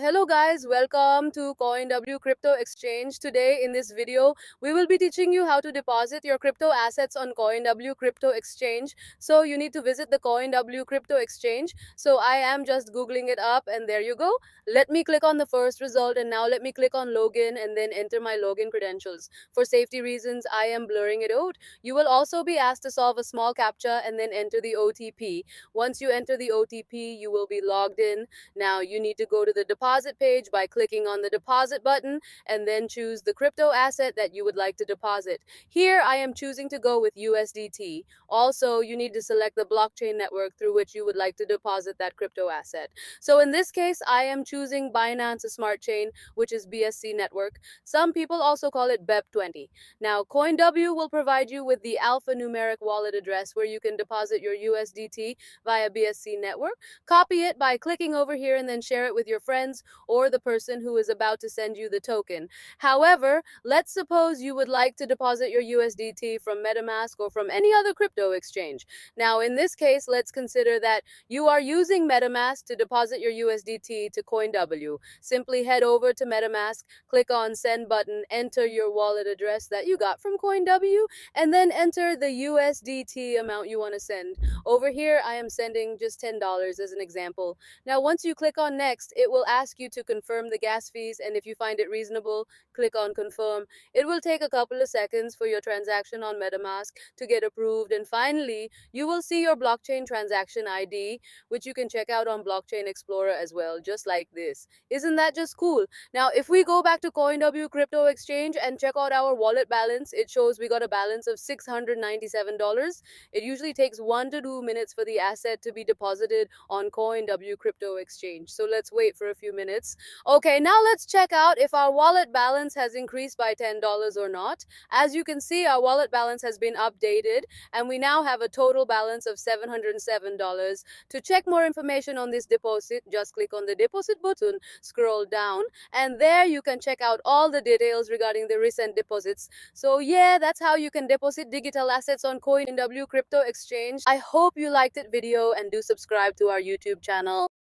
Hello guys, welcome to CoinW Crypto Exchange. Today in this video, we will be teaching you how to deposit your crypto assets on CoinW Crypto Exchange. So you need to visit the CoinW Crypto Exchange. So I am just Googling it up and there you go. Let me click on the first result and now let me click on login and then enter my login credentials. For safety reasons, I am blurring it out. You will also be asked to solve a small CAPTCHA and then enter the OTP. Once you enter the OTP, you will be logged in. Now you need to go to the deposit page by clicking on the deposit button and then choose the crypto asset that you would like to deposit. Here I am choosing to go with USDT. Also, you need to select the blockchain network through which you would like to deposit that crypto asset. So in this case, I am choosing Binance Smart Chain, which is BSC network. Some people also call it BEP20. Now, CoinW will provide you with the alphanumeric wallet address where you can deposit your USDT via BSC network. Copy it by clicking over here and then share it with your friends or the person who is about to send you the token. However, let's suppose you would like to deposit your USDT from MetaMask or from any other crypto exchange. Now, in this case, let's consider that you are using MetaMask to deposit your USDT to CoinW. Simply head over to MetaMask, click on send button, enter your wallet address that you got from CoinW, and then enter the USDT amount you want to send. Over here, I am sending just $10 as an example. Now, once you click on next, it will ask you to confirm the gas fees, and if you find it reasonable, click on confirm. It will take a couple of seconds for your transaction on MetaMask to get approved, and finally, you will see your blockchain transaction ID, which you can check out on Blockchain Explorer as well, just like this. Isn't that just cool? Now, if we go back to CoinW Crypto Exchange and check out our wallet balance, it shows we got a balance of $697. It usually takes 1 to 2 minutes for the asset to be deposited on CoinW Crypto Exchange. So let's wait for a few minutes. Okay, now let's check out if our wallet balance has increased by $10 or not. As you can see, our wallet balance has been updated and we now have a total balance of $707. To check more information on this deposit, just click on the deposit button, scroll down, and there you can check out all the details regarding the recent deposits. So yeah, that's how you can deposit digital assets on CoinW Crypto Exchange. I hope you liked this video and do subscribe to our YouTube channel.